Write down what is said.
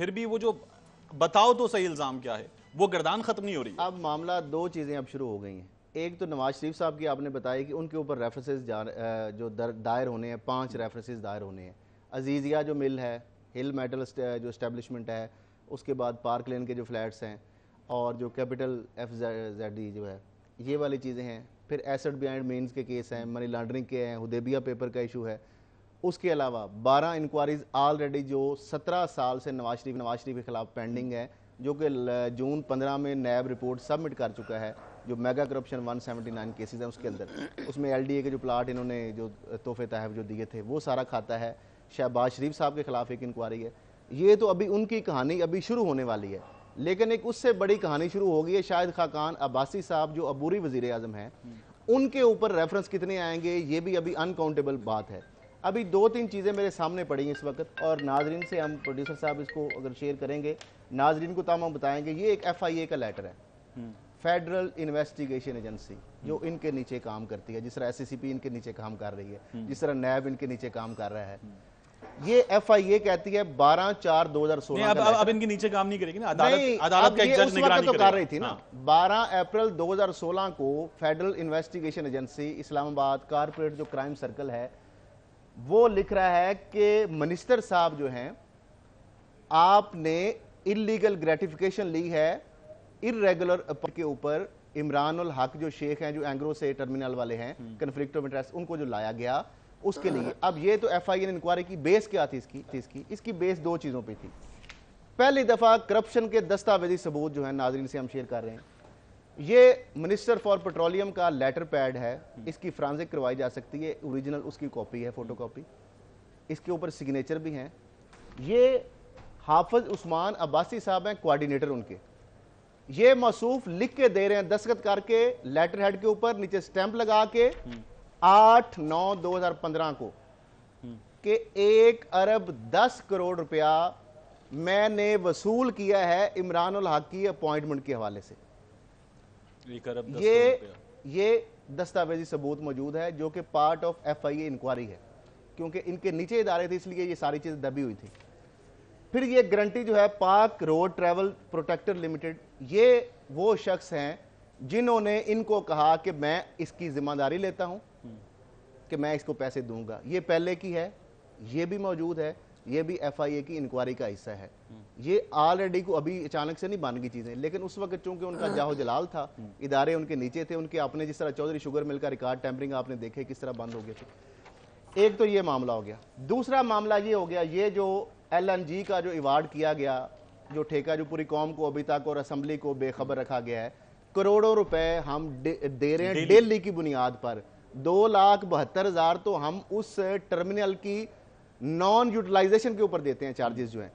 फिर भी वो जो बताओ तो सही इल्जाम क्या है, वो गर्दान खत्म नहीं हो रही है। अब मामला दो चीज़ें अब शुरू हो गई हैं। एक तो नवाज शरीफ साहब की आपने बताया कि उनके ऊपर रेफरेंसेस जो दायर होने हैं, 5 रेफरेंसेस दायर होने हैं। अजीज़िया जो मिल है, हिल मेटल जो इस्टेब्लिशमेंट है, उसके बाद पार्क लेन के जो फ्लैट्स हैं, और जो कैपिटल FZD जो है, ये वाली चीज़ें हैं। फिर एसेट बिहाइंड मीन्स के केस हैं, मनी लॉन्ड्रिंग के हैं, हुदैबिया पेपर का इशू है। उसके अलावा 12 इंक्वायरीज ऑलरेडी जो 17 साल से नवाज शरीफ के खिलाफ पेंडिंग है, जो कि जून 15 में नैब रिपोर्ट सबमिट कर चुका है। जो मेगा करप्शन 179 केसेस हैं उसके अंदर, उसमें LDA के जो प्लाट इन्होंने जो तोहफे तहफ जो दिए थे वो सारा खाता है। शहबाज शरीफ साहब के खिलाफ एक इंक्वायरी है। ये तो अभी उनकी कहानी अभी शुरू होने वाली है, लेकिन एक उससे बड़ी कहानी शुरू हो गई है। शाहिद खाकान अब्बासी साहब जो अबूरी वजीर आजम हैं, उनके ऊपर रेफरेंस कितने आएंगे ये भी अभी अनकाउंटेबल बात है। अभी 2-3 चीज़ें मेरे सामने पड़ी हैं इस वक्त, और नाजरीन से हम प्रोड्यूसर साहब इसको अगर शेयर करेंगे, नाजरीन को तमाम बताएंगे। ये एक FIA का लेटर है, फेडरल इन्वेस्टिगेशन एजेंसी, जो इनके नीचे काम करती है, जिस तरह SCCP इनके नीचे काम कर रही है, जिस तरह नैब इनके नीचे काम कर रहा है। ये FIA कहती है 12/4/2016। अब इनके नीचे काम नहीं करेगी ना, अदालत का एक जज निगरानी तो कर रही थी ना। हाँ। 12 अप्रैल 2016 को federal investigation agency Islamabad corporate जो क्राइम सर्कल है, वो लिख रहा है कि मिनिस्टर साहब जो हैं, आपने इलीगल ग्रेटिफिकेशन ली है इरेगुलर के ऊपर। इमरान उल हक जो शेख हैं, जो एंग्रो से टर्मिनल वाले हैं, कन्फ्लिक्ट ऑफ इंटरेस्ट, उनको जो लाया गया उसके लिए। अब ये तो FIA ने इंक्वायरी की, बेस क्या थी इसकी बेस 2 चीज़ों पे थी। पहली दफ़ा करप्शन के दस्तावेजी सबूत जो है नाजरीन से हम शेयर कर रहे हैं। ये मिनिस्टर फॉर पेट्रोलियम का लेटर पैड है, इसकी फ्रांसिक करवाई जा सकती है, ओरिजिनल उसकी कॉपी है, फोटो कॉपी, इसके ऊपर सिग्नेचर भी हैं। ये हाफिज उस्मान अब्बासी साहब हैं, कोऑर्डिनेटर उनके। ये मौसूफ लिख के दे रहे हैं, दस्तखत करके लेटर हेड के ऊपर, नीचे स्टैंप लगा के 8/9/2015 को, कि 1 अरब 10 करोड़ रुपया मैंने वसूल किया है इमरान उल हक की अपॉइंटमेंट के हवाले से। ये दस्तावेजी सबूत मौजूद है, जो कि पार्ट ऑफ FIA इंक्वायरी है, क्योंकि इनके नीचे इदारे थे इसलिए ये सारी चीज़ दबी हुई थी। फिर ये गारंटी जो है पाक रोड ट्रैवल प्रोटेक्टर लिमिटेड, ये वो शख्स हैं जिन्होंने इनको कहा कि मैं इसकी जिम्मेदारी लेता हूं कि मैं इसको पैसे दूंगा। ये पहले की है, ये भी मौजूद है, ये भी FIA की इंक्वायरी का हिस्सा है। ये ऑलरेडी को अभी अचानक से नहीं बन गई चीज़ें, लेकिन उस वक्त चूंकि उनका जाहो जलाल था, इदारे उनके नीचे थे, उनके अपने, जिस तरह चौधरी शुगर मिल का रिकॉर्ड टैंपरिंग आपने देखे किस तरह बंद हो गए थे। एक तो ये मामला हो गया। दूसरा मामला ये हो गया, ये जो LNG का जो अवार्ड किया गया, जो ठेका जो पूरी कौम को अभी तक और असम्बली को बेखबर रखा गया है, करोड़ों रुपए हम दे रहे हैं डेली की बुनियाद पर। 2,72,000 तो हम उस टर्मिनल की नॉन यूटिलाइजेशन के ऊपर देते हैं, चार्जेस जो हैं।